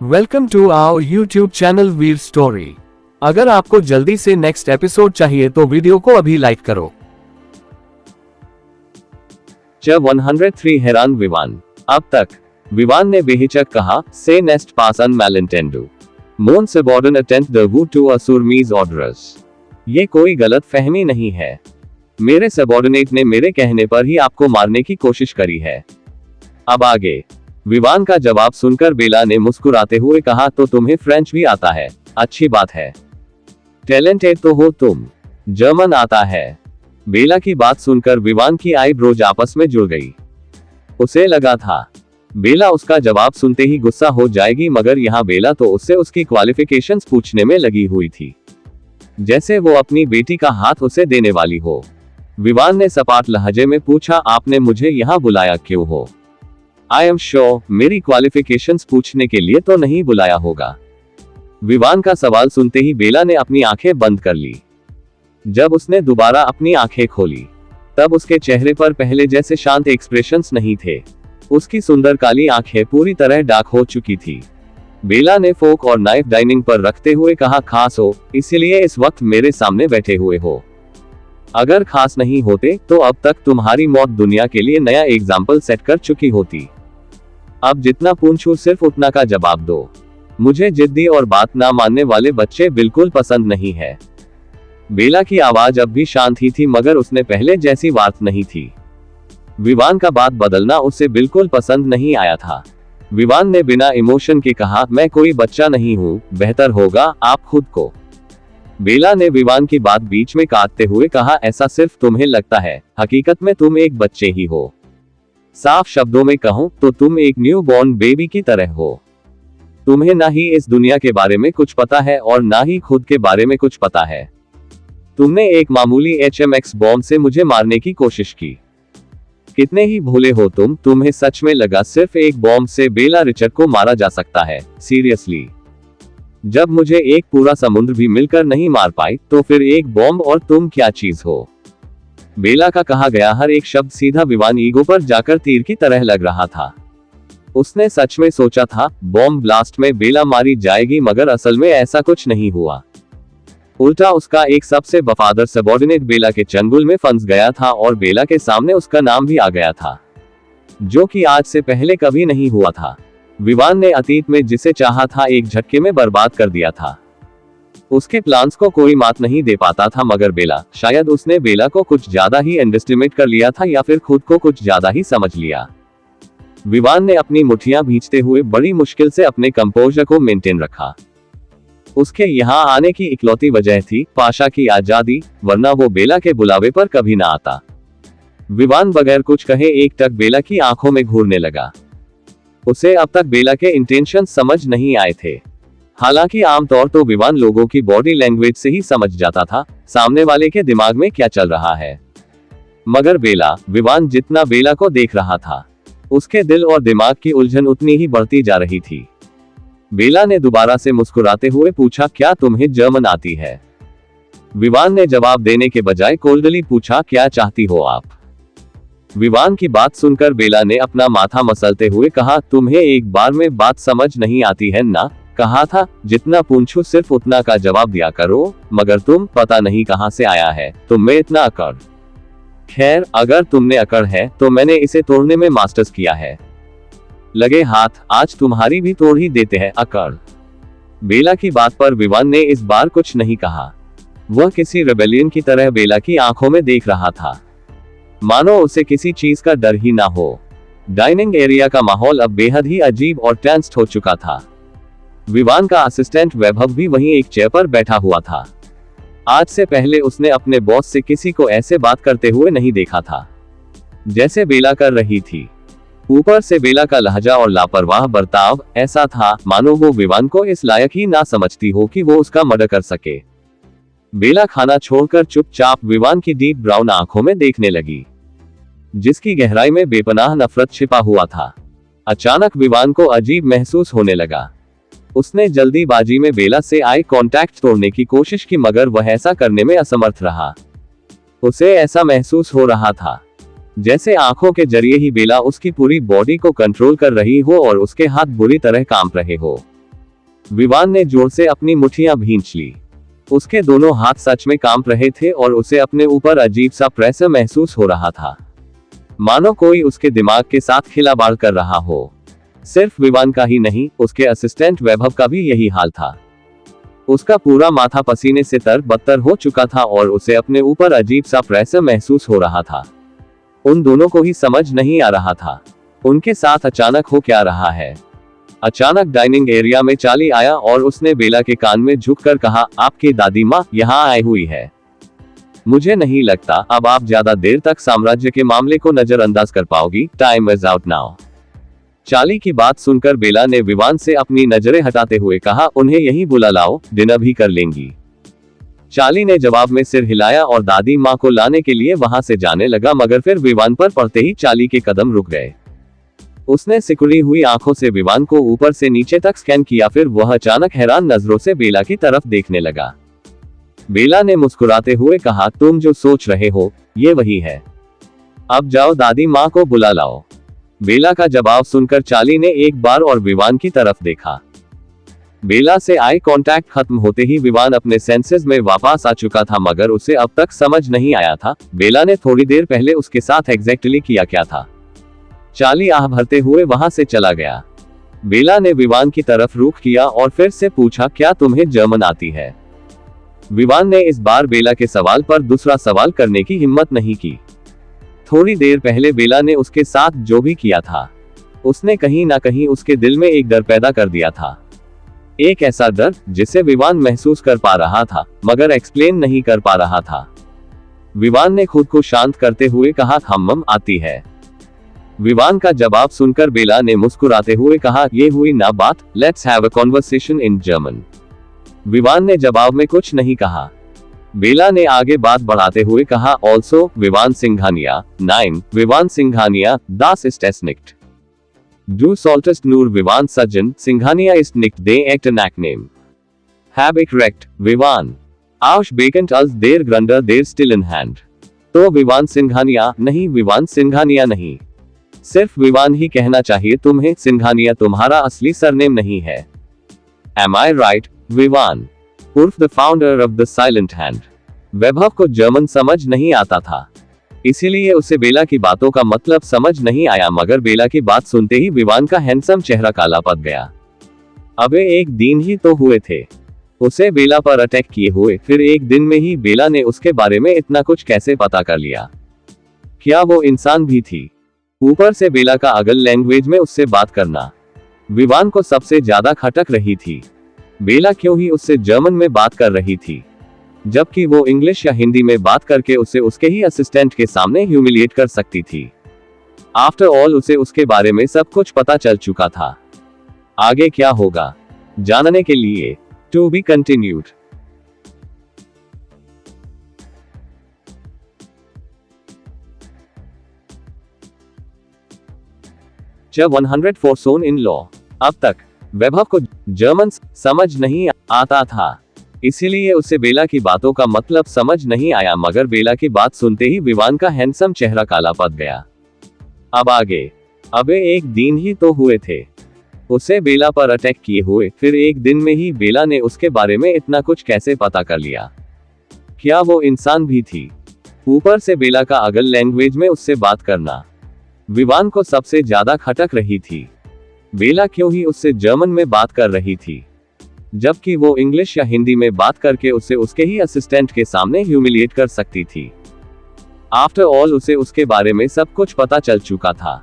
Welcome to our YouTube channel Veer story. अगर आपको जल्दी से नेक्स्ट एपिसोड चाहिए तो वीडियो को अभी लाइक करो। जब 103 हैरान विवान। अब तक विवान ने बेहिचक कहा, से नेस्ट पास अन मैलिंटेंडू मोन सबॉर्डन अटेंट द वू टू असुरमीज ऑर्डर्स। ये कोई गलत फहमी नहीं है। मेरे सबॉर्डिनेट ने मेरे कहने पर ही आपको मारने की कोशिश करी है। अब आगे। विवान का जवाब सुनकर बेला ने मुस्कुराते हुए कहा, तो तुम्हें फ्रेंच भी आता है, अच्छी बात है। टैलेंटेड तो हो तुम। जर्मन आता है। बेला की बात सुनकर विवान की आईब्रोज आपस में जुड़ गई। उसे लगा था बेला उसका जवाब सुनते ही गुस्सा हो जाएगी, मगर यहाँ बेला तो उससे उसकी क्वालिफिकेशंस पूछने में लगी हुई थी, जैसे वो अपनी बेटी का हाथ उसे देने वाली हो। विवान ने सपाट लहजे में पूछा, आपने मुझे यहाँ बुलाया क्यों हो? आई एम श्योर मेरी क्वालिफिकेशंस पूछने के लिए तो नहीं बुलाया होगा। विवान का सवाल सुनते ही बेला ने अपनी आंखें बंद कर ली। जब उसने दोबारा अपनी आंखें खोली, तब उसके चेहरे पर पहले जैसे शांत एक्सप्रेशंस नहीं थे। उसकी सुंदर काली आंखें पूरी तरह डार्क हो चुकी थी। बेला ने फोक और नाइफ डाइनिंग पर रखते हुए कहा, खास हो इसलिए इस वक्त मेरे सामने बैठे हुए हो। अगर खास नहीं होते तो अब तक तुम्हारी मौत दुनिया के लिए नया एग्जाम्पल सेट कर चुकी होती। अब जितना पूछूं सिर्फ उतना का जवाब दो। मुझे जिद्दी और बात ना मानने वाले बच्चे बिल्कुल पसंद नहीं है। बेला की आवाज अब भी शांत ही थी, मगर उसने पहले जैसी वार्ता नहीं थी। विवान का बात बदलना उसे बिल्कुल पसंद नहीं आया था। विवान ने बिना इमोशन के कहा, मैं कोई बच्चा नहीं हूँ, बेहतर होगा आप खुद को। बेला ने विवान की बात बीच में काटते हुए कहा, ऐसा सिर्फ तुम्हें लगता है, हकीकत में तुम एक बच्चे ही हो। साफ शब्दों में कहूं तो तुम एक न्यू बॉर्न बेबी की तरह हो। तुम्हें ना ही इस दुनिया के बारे में कुछ पता है और ना ही खुद के बारे में कुछ पता है। तुमने एक मामूली HMX बॉम्ब से मुझे मारने की कोशिश की। कितने ही भोले हो तुम। तुम्हें सच में लगा सिर्फ एक बॉम्ब से बेला रिचर्ड को मारा जा सकता है? सीरियसली? जब मुझे एक पूरा समुद्र भी मिलकर नहीं मार पाई, तो फिर एक बॉम्ब और तुम क्या चीज हो? बेला का कहा गया हर एक शब्द सीधा विवान ईगो पर जाकर तीर की तरह लग रहा था। उसने सच में सोचा था बॉम्ब ब्लास्ट में बेला मारी जाएगी, मगर असल में ऐसा कुछ नहीं हुआ। उल्टा उसका एक सबसे वफादार सबॉर्डिनेट बेला के चंगुल में फंस गया था और बेला के सामने उसका नाम भी आ गया था, जो कि आज से पहले कभी नहीं हुआ था। विवान ने अतीत में जिसे चाहा था एक झटके में बर्बाद कर दिया था। उसके प्लान्स को कोई मात नहीं दे पाता था, मगर बेला, शायद उसने बेला को कुछ ज्यादा ही अंडरएस्टिमेट कर लिया था, या फिर खुद को कुछ ज्यादा ही समझ लिया। विवान ने अपनी मुट्ठियां भींचते हुए बड़ी मुश्किल से अपने कंपोजर को मेंटेन रखा। उसके यहाँ आने की इकलौती वजह थी पाशा की आजादी, वरना वो बेला के बुलावे पर कभी ना आता। विवान बगैर कुछ कहे एकटक बेला की आंखों में घूरने लगा। उसे अब तक बेला के इंटेंशन समझ नहीं आए थे। हालांकि आमतौर तो विवान लोगों की बॉडी लैंग्वेज से ही समझ जाता था सामने वाले के दिमाग में क्या चल रहा है, मगर बेला, विवान जितना बेला को देख रहा था, उसके दिल और दिमाग की उलझन उतनी ही बढ़ती जा रही थी। बेला ने दोबारा से मुस्कुराते हुए पूछा, क्या तुम्हें जर्मन आती है? विवान ने जवाब देने के बजाय कोल्डली पूछा, क्या चाहती हो आप? विवान की बात सुनकर बेला ने अपना माथा मसलते हुए कहा, तुम्हें एक बार में बात समझ नहीं आती है ना? कहा था जितना पूछूं सिर्फ उतना का जवाब दिया करो, मगर तुम पता नहीं कहां से आया है, तुम में इतना अकड़। खैर, अगर तुमने अकड़ है तो मैंने इसे तोड़ने में मास्टर्स किया है। लगे हाथ, आज तुम्हारी भी तोड़ ही देते हैं अकड़। बेला की बात पर विवान ने इस बार कुछ नहीं कहा। वह किसी रेबेलियन की तरह बेला की आंखों में देख रहा था, मानो उसे किसी चीज का डर ही ना हो। डाइनिंग एरिया का माहौल अब बेहद ही अजीब और टेंस्ड हो चुका था। विवान का असिस्टेंट वैभव भी वहीं एक चेयर पर बैठा हुआ था। आज से पहले उसने अपने बॉस से किसी को ऐसे बात करते हुए नहीं देखा था जैसे बेला कर रही थी। ऊपर से बेला का लहजा और लापरवाह बर्ताव ऐसा था मानो वो विवान को इस लायक ही ना समझती हो कि वो उसका मर्डर कर सके। बेला खाना छोड़कर चुपचाप विवान की डीप ब्राउन आंखों में देखने लगी, जिसकी गहराई में बेपनाह नफरत छिपा हुआ था। अचानक विवान को अजीब महसूस होने लगा। उसने जल्दीबाजी में बेला से आई कांटेक्ट तोड़ने की कोशिश की, मगर वह ऐसा करने में असमर्थ रहा। उसे ऐसा महसूस हो रहा था जैसे आंखों के जरिए ही बेला उसकी पूरी बॉडी को कंट्रोल कर रही हो और उसके हाथ बुरी तरह कांप रहे हो। विवान ने जोर से अपनी मुट्ठियां भींच ली। उसके दोनों हाथ सच में कांप रहे थे और उसे अपने ऊपर अजीब सा प्रेशर महसूस हो रहा था, मानो कोई उसके दिमाग के साथ खिलावाड़ कर रहा हो। सिर्फ विवान का ही नहीं, उसके असिस्टेंट वैभव का भी यही हाल था। उसका पूरा माथा पसीने से तर-बतर हो चुका था और उसे अपने ऊपर अजीब सा प्रेशर महसूस हो रहा था। उन दोनों को ही समझ नहीं आ रहा था उनके साथ अचानक हो क्या रहा है। अचानक डाइनिंग एरिया में चार्ली आया और उसने बेला के कान में झुककर कहा, आपकी दादी माँ यहाँ आई हुई है। मुझे नहीं लगता अब आप ज्यादा देर तक साम्राज्य के मामले को नजरअंदाज कर पाओगी। Time is out now. Charlie की बात सुनकर बेला ने विवान से अपनी नजरें हटाते हुए कहा, उन्हें यहीं बुला लाओ, डिनर भी कर लेंगी। चार्ली ने जवाब में सिर हिलाया और दादी माँ को लाने के लिए वहां से जाने लगा, मगर फिर विवान पर पड़ते ही चार्ली के कदम रुक गए। उसने सिकुड़ी हुई आंखों से विवान को ऊपर से नीचे तक स्कैन किया, फिर वह अचानक हैरान नजरों से बेला की तरफ देखने लगा। बेला ने मुस्कुराते हुए कहा, तुम जो सोच रहे हो ये वही है। अब जाओ, दादी माँ को बुला लाओ। बेला का जवाब सुनकर चार्ली ने एक बार और विवान की तरफ देखा। बेला से आई कांटेक्ट खत्म होते ही विवान अपने सेंसेस में वापस आ चुका था, मगर उसे अब तक समझ नहीं आया था बेला ने थोड़ी देर पहले उसके साथ एग्जैक्टली किया क्या था। चार्ली आह भरते हुए वहां से चला गया। बेला ने विवान की तरफ रुख किया और फिर से पूछा, क्या तुम्हें जर्मन आती है? विवान ने इस बार बेला के सवाल पर दूसरा सवाल करने की हिम्मत नहीं की। थोड़ी देर पहले बेला ने उसके साथ जो भी किया था, उसने कहीं ना कहीं उसके दिल में एक डर पैदा कर दिया था। एक ऐसा डर जिसे विवान महसूस कर पा रहा था, मगर एक्सप्लेन नहीं कर पा रहा था। विवान ने खुद को शांत करते हुए कहा, हम्म आती है। विवान का जवाब सुनकर बेला ने मुस्कुराते हुए कहा, ये हुई ना बात, let's have a conversation in German. Vivaan ने जवाब में कुछ नहीं कहा। बेला ने आगे बात बढ़ाते हुए कहा, also Vivaan Singhania, 9, Vivaan Singhania, das ist es nicht. Du solltest nur Vivan sagen, Singhania ist nicht der echte Nachname. Habe ich recht, Vivan? Ausbekannt als der Gründer der stillen Hand. तो विवान सिंघानिया नहीं, विवान सिंघानिया नहीं। सिर्फ विवान ही कहना चाहिए तुम्हें, सिंघानिया तुम्हारा असली सरनेम नहीं है। Am I right, Vivaan? उर्फ the founder of the silent hand. Vaibhav को जर्मन समझ नहीं आता था, इसीलिए उसे बेला की बातों का मतलब समझ नहीं आया, मगर बेला की बात सुनते ही विवान का हैंडसम चेहरा काला पड़ गया। अबे एक दिन ही तो हुए थे उसे बेला पर अटैक किए हुए, फिर एक दिन में ही बेला ने उसके बारे में इतना कुछ कैसे पता कर लिया? क्या वो इंसान भी थी? ऊपर से बेला का अगल लैंग्वेज में उससे बात करना विवान को सबसे ज्यादा खटक रही थी। बेला क्यों ही उससे जर्मन में बात कर रही थी, जबकि वो इंग्लिश या हिंदी में बात करके उसे उसके ही असिस्टेंट के सामने ह्यूमिलिएट कर सकती थी। आफ्टर ऑल उसे उसके बारे में सब कुछ पता चल चुका था। आगे क्या होगा जानने के लिए टू बी कंटिन्यूड। जब 104 सोन इन लॉ। अब तक वैभव को जर्मन समझ नहीं आता था, इसीलिए उसे बेला की बातों का मतलब समझ नहीं आया, मगर बेला की बात सुनते ही विवान का हैंडसम चेहरा काला पड़ गया। अब आगे, अबे एक दिन ही तो हुए थे उसे बेला पर अटैक किए हुए, फिर एक दिन में ही बेला ने उसके बारे में इतना कुछ कैसे पता कर लिया? क्या वो इंसान भी थी? ऊपर से बेला का अगल लैंग्वेज में उससे बात करना विवान को सबसे ज्यादा खटक रही थी। बेला क्यों ही उससे जर्मन में बात कर रही थी, जबकि वो इंग्लिश या हिंदी में बात करके उसे उसके ही असिस्टेंट के सामने ह्यूमिलिएट कर सकती थी। आफ्टर ऑल उसे उसके बारे में सब कुछ पता चल चुका था।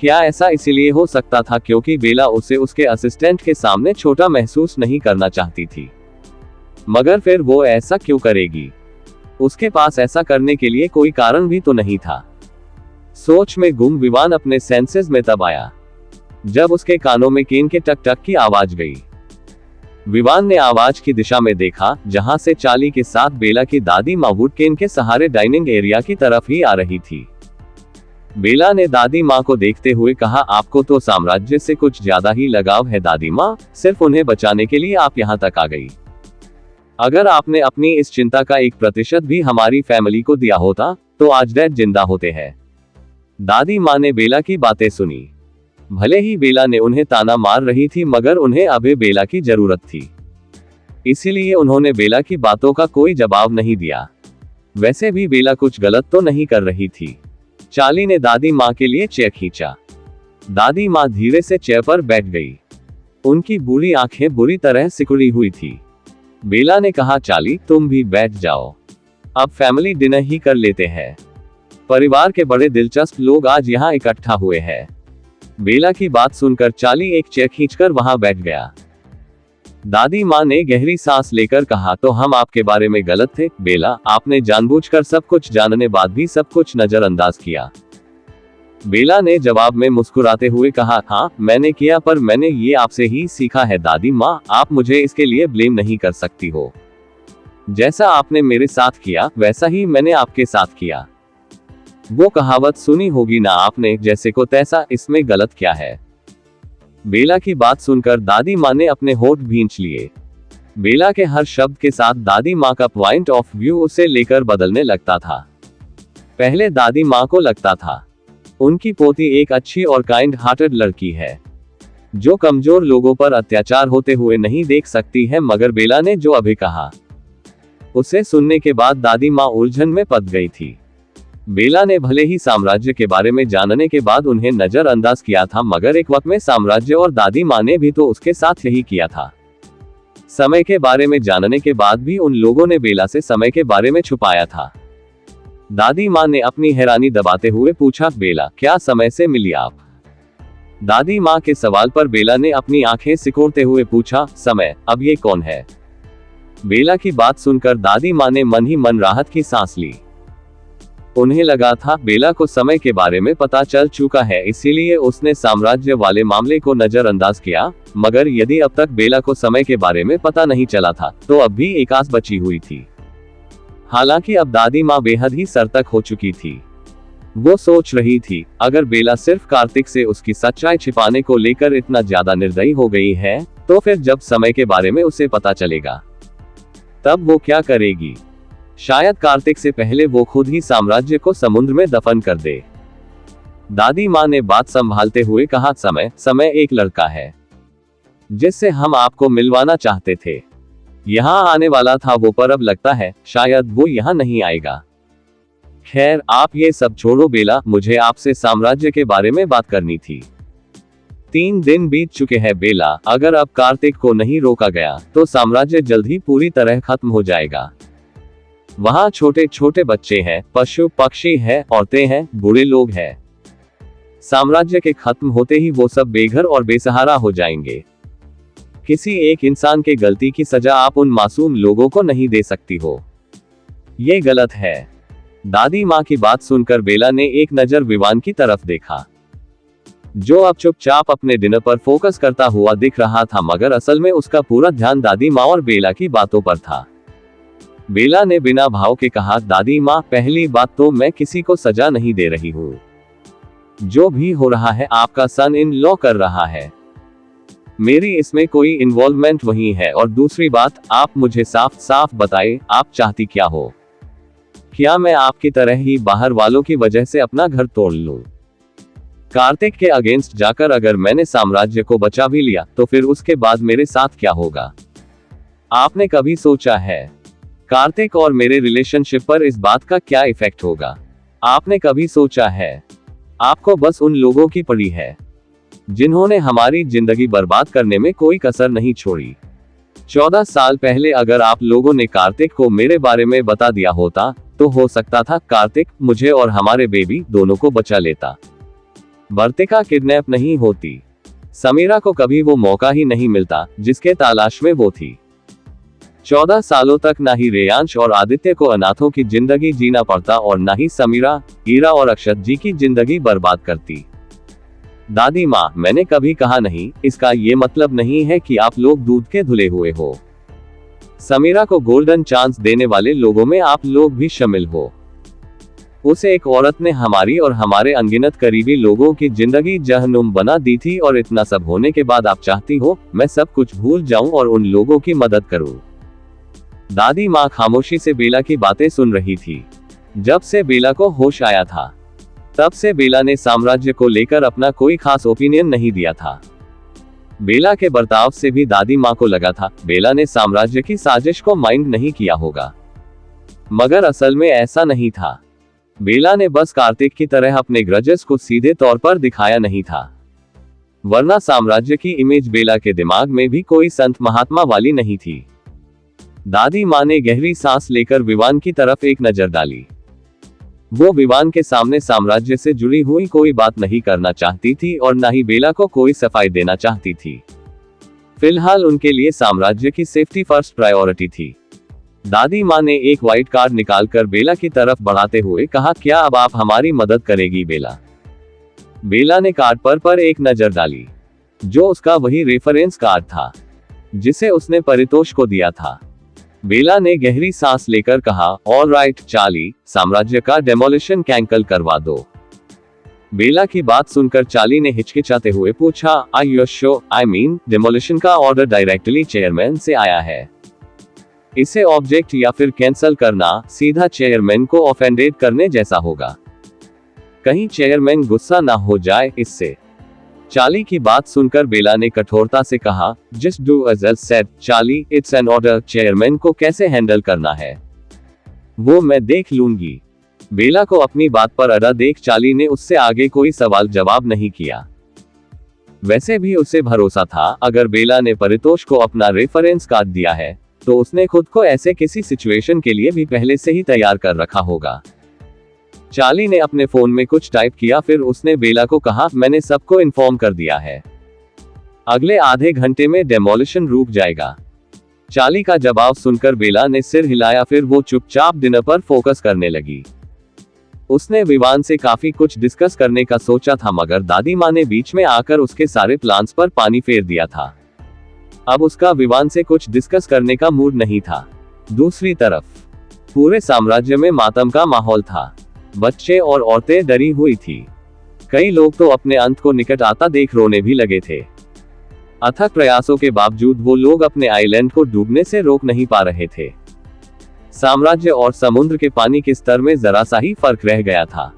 क्या ऐसा इसीलिए हो सकता था क्योंकि बेला उसे उसके असिस्टेंट के सामने छोटा महसूस नहीं करना चाहती थी? मगर फिर वो ऐसा क्यों करेगी? उसके पास ऐसा करने के लिए कोई कारण भी तो नहीं था। सोच में गुम विवान अपने सेंसेस में तब आया जब उसके कानों में केन के टक टक की आवाज गई। विवान ने आवाज की दिशा में देखा, जहां से चार्ली के साथ बेला की दादी माँ वुड केन के सहारे डाइनिंग एरिया की तरफ ही आ रही थी। बेला ने दादी माँ को देखते हुए कहा, आपको तो साम्राज्य से कुछ ज्यादा ही लगाव है दादी माँ, सिर्फ उन्हें बचाने के लिए आप यहाँ तक आ गई। अगर आपने अपनी इस चिंता का 1% भी हमारी फैमिली को दिया होता तो आज डैड जिंदा होते हैं। दादी माँ ने बेला की बातें सुनी। भले ही बेला ने उन्हें ताना मार रही थी मगर उन्हें अभी बेला की जरूरत थी, इसीलिए उन्होंने बेला की बातों का कोई जवाब नहीं दिया। वैसे भी बेला कुछ गलत तो नहीं कर रही थी। चार्ली ने दादी माँ के लिए चेयर खींचा। दादी माँ धीरे से चेयर पर बैठ गई। उनकी बूढ़ी आंखें बुरी तरह सिकुड़ी हुई थी। बेला ने कहा, चार्ली तुम भी बैठ जाओ, अब फैमिली डिनर ही कर लेते हैं। परिवार के बड़े दिलचस्प लोग आज यहाँ इकट्ठा हुए हैं। बेला की बात सुनकर चार्ली एक चेयर खींचकर वहां बैठ गया। दादी माँ ने गहरी सांस लेकर कहा, तो हम आपके बारे में गलत थे बेला, आपने जानबूझकर सब कुछ जानने बाद भी सब कुछ नजरअंदाज किया। बेला ने जवाब में मुस्कुराते हुए कहा, हाँ मैंने किया, पर मैंने ये आपसे ही सीखा है दादी माँ, आप मुझे इसके लिए ब्लेम नहीं कर सकती हो। जैसा आपने मेरे साथ किया वैसा ही मैंने आपके साथ किया। वो कहावत सुनी होगी ना आपने, जैसे को तैसा, इसमें गलत क्या है। बेला की बात सुनकर दादी माँ ने अपने होठ भींच लिए। बेला के हर शब्द के साथ दादी माँ का पॉइंट ऑफ व्यू उसे लेकर बदलने लगता था। पहले दादी माँ को लगता था उनकी पोती एक अच्छी और काइंड हार्टेड लड़की है जो कमजोर लोगों पर अत्याचार होते हुए नहीं देख सकती है, मगर बेला ने जो अभी कहा उसे सुनने के बाद दादी माँ उलझन में पड़ गई थी। बेला ने भले ही साम्राज्य के बारे में जानने के बाद उन्हें नजरअंदाज किया था, मगर एक वक्त में साम्राज्य और दादी माँ ने भी तो उसके साथ यही किया था। समय के बारे में जानने के बाद भी उन लोगों ने बेला से समय के बारे में छुपाया था। दादी माँ ने अपनी हैरानी दबाते हुए पूछा, बेला क्या समय से मिली आप? दादी माँ के सवाल पर बेला ने अपनी आंखें सिकोड़ते हुए पूछा, समय? अब ये कौन है? बेला की बात सुनकर दादी माँ ने मन ही मन राहत की सांस ली। उन्हें लगा था बेला को समय के बारे में पता चल चुका है, इसीलिए उसने साम्राज्य वाले मामले को नजरअंदाज किया। मगर यदि अब तक बेला को समय के बारे में पता नहीं चला था तो अब भी एक आस बची हुई थी। हालांकि अब दादी माँ बेहद ही सरतक हो चुकी थी। वो सोच रही थी, अगर बेला सिर्फ कार्तिक से उसकी सच्चाई छिपाने को लेकर इतना ज्यादा निर्दयी हो गई है, तो फिर जब समय के बारे में उसे पता चलेगा तब वो क्या करेगी? शायद कार्तिक से पहले वो खुद ही साम्राज्य को समुद्र में दफन कर दे। दादी माँ ने बात संभालते हुए कहा, समय एक लड़का है जिससे हम आपको मिलवाना चाहते थे। यहाँ आने वाला था वो, पर अब लगता है शायद वो यहाँ नहीं आएगा। खैर आप ये सब छोड़ो बेला, मुझे आपसे साम्राज्य के बारे में बात करनी थी। 3 दिन बीत चुके हैं बेला, अगर अब कार्तिक को नहीं रोका गया तो साम्राज्य जल्द ही पूरी तरह खत्म हो जाएगा। वहाँ छोटे छोटे बच्चे हैं, पशु पक्षी हैं, औरतें हैं, बूढ़े लोग हैं। साम्राज्य के खत्म होते ही वो सब बेघर और बेसहारा हो जाएंगे। किसी एक इंसान के गलती की सजा आप उन मासूम लोगों को नहीं दे सकती हो। ये गलत है। दादी माँ की बात सुनकर बेला ने एक नजर विवान की तरफ देखा, जो अब चुपचाप अपने डिनर पर फोकस करता हुआ दिख रहा था, मगर असल में उसका पूरा ध्यान दादी माँ और बेला की बातों पर था। बेला ने बिना भाव के कहा, दादी माँ पहली बात तो मैं किसी को सजा नहीं दे रही हूँ। जो भी हो रहा है आपका सन इन लॉ कर रहा है, मेरी इसमें कोई इन्वॉल्वमेंट वही है। और दूसरी बात, आप मुझे साफ साफ बताएं, आप चाहती क्या हो? क्या मैं आपकी तरह ही बाहर वालों की वजह से अपना घर तोड़ लूं? कार्तिक के अगेंस्ट जाकर अगर मैंने साम्राज्य को बचा भी लिया तो फिर उसके बाद मेरे साथ क्या होगा? आपने कभी सोचा है कार्तिक और मेरे रिलेशनशिप पर इस बात का क्या इफेक्ट होगा? आपने कभी सोचा है? आपको बस उन लोगों की पड़ी है जिन्होंने हमारी जिंदगी बर्बाद करने में कोई कसर नहीं छोड़ी। 14 साल पहले अगर आप लोगों ने कार्तिक को मेरे बारे में बता दिया होता तो हो सकता था कार्तिक मुझे और हमारे बेबी दोनों को बचा लेता। वर्तिका किडनैप नहीं होती। समीरा को कभी वो मौका ही नहीं मिलता जिसके तलाश में वो थी। 14 सालों तक ना ही रेयांश और आदित्य को अनाथों की जिंदगी जीना पड़ता और ना ही समीरा, ईरा और अक्षत जी की जिंदगी बर्बाद करती। दादी माँ, मैंने कभी कहा नहीं, इसका ये मतलब नहीं है कि आप लोग दूध के धुले हुए हो। समीरा को गोल्डन चांस देने वाले लोगों में आप लोग भी शामिल हो। उसे एक औरत ने हमारी और हमारे अनगिनत करीबी लोगों की जिंदगी जहन्नुम बना दी थी, और इतना सब होने के बाद आप चाहती हो मैं सब कुछ भूल जाऊं और उन लोगों की मदद करूं। दादी माँ खामोशी से बेला की बातें सुन रही थी। जब से बेला को होश आया था तब से बेला ने साम्राज्य को लेकर अपना कोई खास ओपिनियन नहीं दिया था। बेला के बर्ताव से भी दादी माँ को लगा था बेला ने साम्राज्य की साजिश को माइंड नहीं किया होगा, मगर असल में ऐसा नहीं था। बेला ने बस कार्तिक की तरह अपने ग्रजेस को सीधे तौर पर दिखाया नहीं था, वरना साम्राज्य की इमेज बेला के दिमाग में भी कोई संत महात्मा वाली नहीं थी। दादी माँ ने गहरी सांस लेकर विवान की तरफ एक नजर डाली। वो विवान के सामने साम्राज्य से जुड़ी हुई कोई बात नहीं करना चाहती थी और न ही बेला को कोई सफाई देना चाहती थी। फिलहाल उनके लिए साम्राज्य की सेफ्टी फर्स्ट प्रायोरिटी थी। दादी माँ ने एक व्हाइट कार्ड निकालकर बेला की तरफ बढ़ाते हुए कहा, क्या अब आप हमारी मदद करेगी बेला? बेला ने कार्ड पर एक नजर डाली, जो उसका वही रेफरेंस कार्ड था जिसे उसने परितोष को दिया था। बेला ने गहरी सांस लेकर कहा, ऑल राइट चार्ली, साम्राज्य का डेमोलिशन कैंकल करवा दो। बेला की बात सुनकर चार्ली ने हिचकिचाते हुए पूछा, are you sure? I mean, demolition का ऑर्डर डायरेक्टली चेयरमैन से आया है। इसे ऑब्जेक्ट या फिर कैंसल करना सीधा चेयरमैन को ऑफेंडेड करने जैसा होगा। कहीं चेयरमैन गुस्सा ना हो जाए इससे। चार्ली की बात सुनकर बेला ने कठोरता से कहा, just do as I said Charlie, it's an order. Chairman को कैसे हैंडल करना है वो मैं देख लूंगी। बेला को अपनी बात पर अड़ा देख चार्ली ने उससे आगे कोई सवाल जवाब नहीं किया। वैसे भी उसे भरोसा था अगर बेला ने परितोष को अपना रेफरेंस कार्ड दिया है तो उसने खुद को ऐसे किसी सिचुएशन के लिए भी पहले से ही तैयार कर रखा होगा। चार्ली ने अपने फोन में कुछ टाइप किया, फिर उसने बेला को कहा, मैंने सबको इन्फॉर्म कर दिया है, अगले आधे घंटे में डेमोलिशन रुक जाएगा। चार्ली का जवाब सुनकर बेला ने सिर हिलाया, फिर वो चुपचाप डिनर पर फोकस करने लगी। उसने विवान से काफी कुछ डिस्कस करने का सोचा था, मगर दादी माँ ने बीच में आकर उसके सारे प्लान्स पर पानी फेर दिया था। अब उसका विवान से कुछ डिस्कस करने का मूड नहीं था। दूसरी तरफ पूरे साम्राज्य में मातम का माहौल था। बच्चे और औरतें डरी हुई थी। कई लोग तो अपने अंत को निकट आता देख रोने भी लगे थे। अथक प्रयासों के बावजूद वो लोग अपने आइलैंड को डूबने से रोक नहीं पा रहे थे। साम्राज्य और समुद्र के पानी के स्तर में जरा सा ही फर्क रह गया था।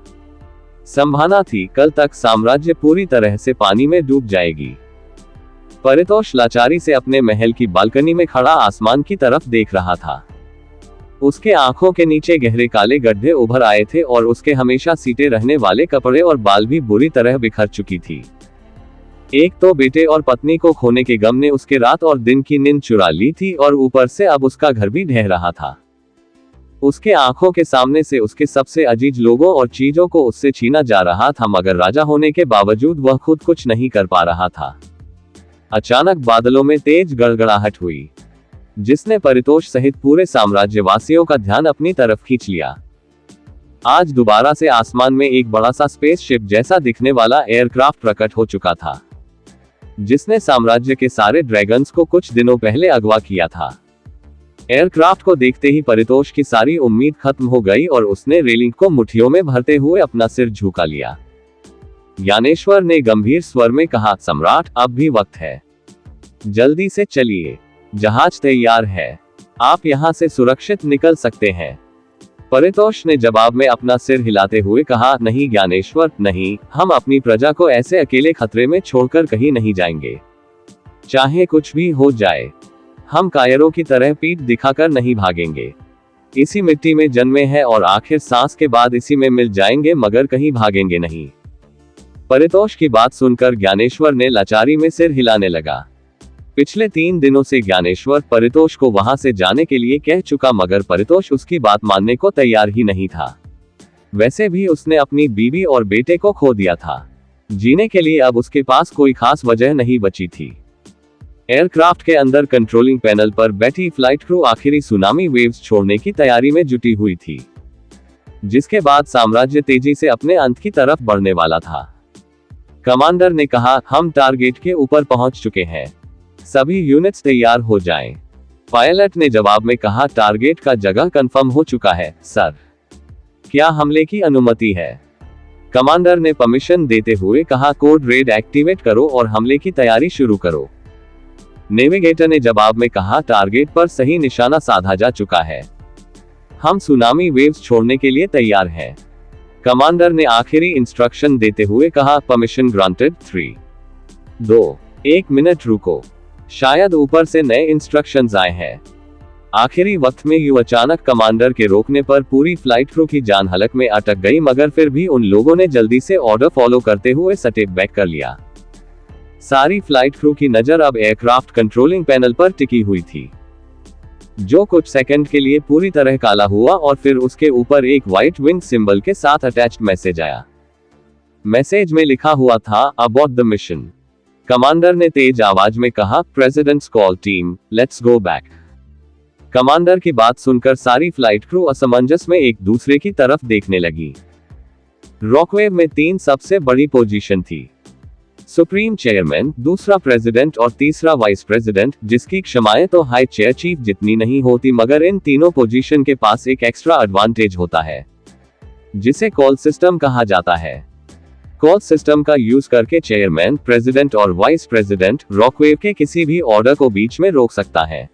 संभावना थी कल तक साम्राज्य पूरी तरह से पानी में डूब जाएगी। परितोष लाचारी से अपने महल की बालकनी में खड़ा आसमान की तरफ देख रहा था। उसके आंखों के नीचे गहरे काले गड्ढे उभर आए थे और उसके हमेशा सीटे रहने वाले कपड़े और बाल भी बुरी तरह बिखर चुकी थी। एक तो बेटे और पत्नी को खोने के गम ने उसके रात और दिन की नींद चुरा ली थी और ऊपर से अब उसका घर भी ढह रहा था। उसके आंखों के सामने से उसके सबसे अजीज लोगों और चीजों को उससे छीना जा रहा था, मगर राजा होने के बावजूद वह खुद कुछ नहीं कर पा रहा था। अचानक बादलों में तेज गड़गड़ाहट हुई, जिसने परितोष सहित पूरे साम्राज्यवासियों का ध्यान अपनी तरफ खींच लिया। आज दोबारा से आसमान में एक बड़ा सा स्पेसशिप जैसा दिखने वाला एयरक्राफ्ट प्रकट हो चुका था, जिसने साम्राज्य के सारे ड्रैगन्स को कुछ दिनों पहले अगवा किया था। एयरक्राफ्ट को देखते ही परितोष की सारी उम्मीद खत्म हो गई और उसने रेलिंग को मुट्ठियों में भरते हुए अपना सिर झुका लिया। ज्ञानेश्वर ने गंभीर स्वर में कहा, सम्राट, अब भी वक्त है, जल्दी से चलिए, जहाज तैयार है, आप यहां से सुरक्षित निकल सकते हैं। परितोष ने जवाब में अपना सिर हिलाते हुए कहा, नहीं ज्ञानेश्वर, नहीं, हम अपनी प्रजा को ऐसे अकेले खतरे में छोड़कर कहीं नहीं जाएंगे। चाहे कुछ भी हो जाए, हम कायरों की तरह पीठ दिखाकर नहीं भागेंगे। इसी मिट्टी में जन्मे हैं और आखिर सांस के बाद इसी में मिल जाएंगे, मगर कहीं भागेंगे नहीं। परितोष की बात सुनकर ज्ञानेश्वर ने लाचारी में सिर हिलाने लगा। पिछले 3 दिनों से ज्ञानेश्वर परितोष को वहां से जाने के लिए कह चुका, मगर परितोष उसकी बात मानने को तैयार ही नहीं था। वैसे भी उसने अपनी बीवी और बेटे को खो दिया था। जीने के लिए अब उसके पास कोई खास वजह नहीं बची थी। एयरक्राफ्ट के अंदर कंट्रोलिंग पैनल पर बैठी फ्लाइट क्रू आखिरी सुनामी वेव्स छोड़ने की तैयारी में जुटी हुई थी, जिसके बाद साम्राज्य तेजी से अपने अंत की तरफ बढ़ने वाला था। कमांडर ने कहा, हम टारगेट के ऊपर पहुंच चुके हैं, सभी यूनिट्स तैयार हो जाएं। पायलट ने जवाब में कहा, टारगेट का जगह कंफर्म हो चुका है सर, क्या हमले की अनुमति है? कमांडर ने परमिशन देते हुए कहा, कोड रेड एक्टिवेट करो और हमले की तैयारी शुरू करो। नेविगेटर ने जवाब में कहा, टारगेट पर सही निशाना साधा जा चुका है, हम सुनामी वेव्स छोड़ने के लिए तैयार हैं। कमांडर ने आखिरी इंस्ट्रक्शन देते हुए कहा, परमिशन ग्रांटेड 3, 2, 1 मिनट रुको, शायद ऊपर से नए इंस्ट्रक्शंस आए हैं। आखिरी वक्त में यूं अचानक कमांडर के रोकने पर पूरी फ्लाइट क्रू की जान हलक में अटक गई, मगर फिर भी उन लोगों ने जल्दी से ऑर्डर फॉलो करते हुए स्टेप बैक कर लिया। सारी फ्लाइट क्रू की नजर अब एयरक्राफ्ट कंट्रोलिंग पैनल पर टिकी हुई थी, जो कुछ सेकंड के लिए पूरी तरह काला हुआ और फिर उसके ऊपर एक व्हाइट विंग सिंबल के साथ अटैच्ड मैसेज आया। मैसेज में लिखा हुआ था, अबॉर्ट द मिशन। कमांडर ने तेज आवाज में कहा, president's call team, let's go back. Commander की बात सुनकर सारी फ्लाइट क्रू असमंजस में एक दूसरे की तरफ देखने लगी। रॉकवेव में 3 सबसे बड़ी पोजीशन थी, सुप्रीम चेयरमैन, दूसरा प्रेसिडेंट और तीसरा वाइस प्रेसिडेंट, जिसकी क्षमाएं तो हाई चेयर चीफ जितनी नहीं होती, मगर इन तीनों पोजीशन के पास एक एक्स्ट्रा एडवांटेज होता है, जिसे कॉल सिस्टम कहा जाता है। कॉल सिस्टम का यूज करके चेयरमैन, प्रेसिडेंट और वाइस प्रेसिडेंट रॉकवेव के किसी भी ऑर्डर को बीच में रोक सकता है,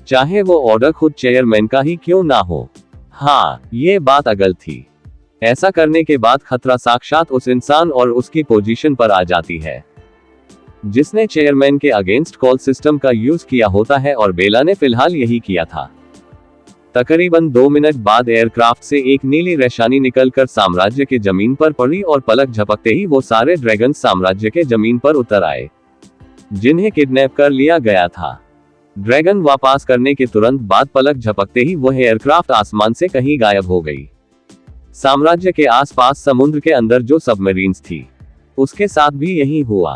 चाहे वो ऑर्डर खुद चेयरमैन का ही क्यों ना हो। हाँ, ये बात अगल थी। ऐसा करने के बाद खतरा साक्षात उस इंसान और उसकी पोजीशन पर आ जाती है, जिसने चेयरमैन के अगेंस्ट कॉल सिस्टम का यूज किया होता है, और बेला ने फिलहाल यही किया था। तकरीबन 2 मिनट बाद एयरक्राफ्ट से एक नीली रेशानी निकलकर साम्राज्य के जमीन पर पड़ी और पलक झपकते ही वो सारे ड्रैगन साम्राज्य के जमीन पर उतर आए, जिन्हें किडनैप कर लिया गया था। ड्रैगन वापस करने के तुरंत बाद पलक झपकते ही वह एयरक्राफ्ट आसमान से कहीं गायब हो गई। साम्राज्य के आसपास समुद्र के अंदर जो सबमरीन्स थी, उसके साथ भी यही हुआ।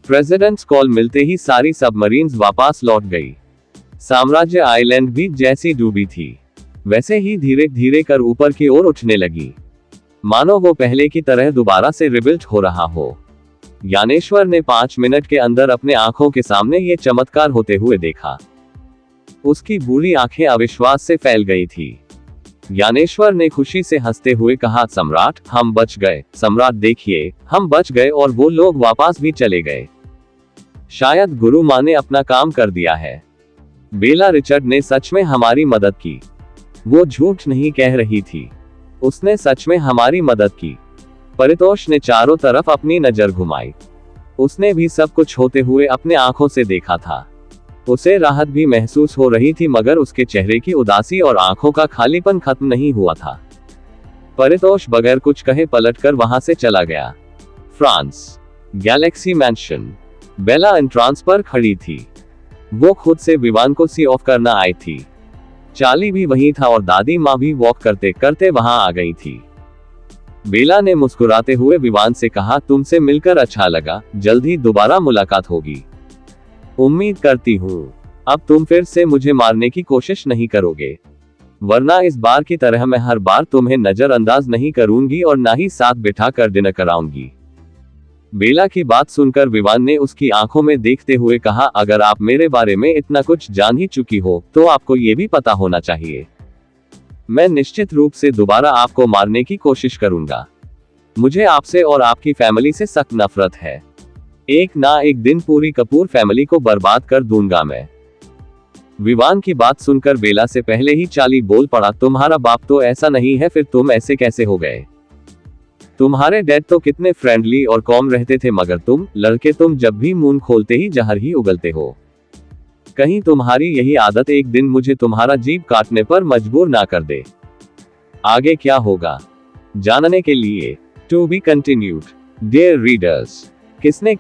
प्रेसिडेंट्स कॉल मिलते ही सारी सबमरीन्स वापस लौट गई। साम्राज्य आइलैंड भी जैसी डूबी थी वैसे ही धीरे धीरे कर ऊपर की ओर उठने लगी, मानो वो पहले की तरह दोबारा से रिबिल्ट हो रहा हो। ज्ञानेश्वर ने 5 मिनट के अंदर अपने आंखों के सामने ये चमत्कार होते हुए देखा। उसकी बूढ़ी आंखें अविश्वास से फैल गई थी। ज्ञानेश्वर ने खुशी से हंसते हुए कहा, सम्राट, हम बच गए। सम्राट, देखिए, हम बच गए और वो लोग वापस भी चले गए। शायद गुरु माँ ने अपना काम कर दिया है। बेला रिचर्ड ने सच में हमारी मदद की। वो झूठ नहीं कह रही थी, उसने सच में हमारी मदद की। परितोष ने चारों तरफ अपनी नजर घुमाई। उसने भी सब कुछ होते हुए अपने आंखों से देखा था। उसे राहत भी महसूस हो रही थी, मगर उसके चेहरे की उदासी और आंखों का खालीपन खत्म नहीं हुआ था। परितोष बगैर कुछ कहे पलटकर वहां से चला गया। France, galaxy mansion. Bella entrance पर खड़ी थी। वो खुद से विवान को सी ऑफ करना आई थी। चार्ली भी वहीं था और दादी माँ भी वॉक करते करते वहां आ गई थी। बेला ने मुस्कुराते हुए विवान से कहा, तुमसे मिलकर अच्छा लगा, जल्द ही दोबारा मुलाकात होगी। उम्मीद करती हूँ अब तुम फिर से मुझे मारने की कोशिश नहीं करोगे, वरना इस बार की तरह मैं हर बार तुम्हें नजरअंदाज नहीं करूंगी और ना ही साथ बिठा कर डिनर कराऊंगी। बेला की बात सुनकर विवान ने उसकी आंखों में देखते हुए कहा, अगर आप मेरे बारे में इतना कुछ जान ही चुकी हो तो आपको ये भी पता होना चाहिए, मैं निश्चित रूप से दोबारा आपको मारने की कोशिश करूंगा। मुझे आपसे और आपकी फैमिली से सख्त नफरत है। एक ना एक दिन पूरी कपूर फैमिली को बर्बाद कर दूंगा मैं। विवान की बात सुनकर बेला से पहले ही चार्ली बोल पड़ा, तुम्हारा बाप तो ऐसा नहीं है, फिर तुम ऐसे कैसे हो गए? तुम्हारे डैड तो कितने फ्रेंडली और कॉम रहते थे, मगर तुम लड़के जब भी मुंह खोलते ही जहर ही उगलते हो। कहीं तुम्हारी यही आदत एक दिन मुझे तुम्हारा जीभ काटने पर मजबूर ना कर दे। आगे क्या होगा जानने के लिए to be continued dear readers. किसने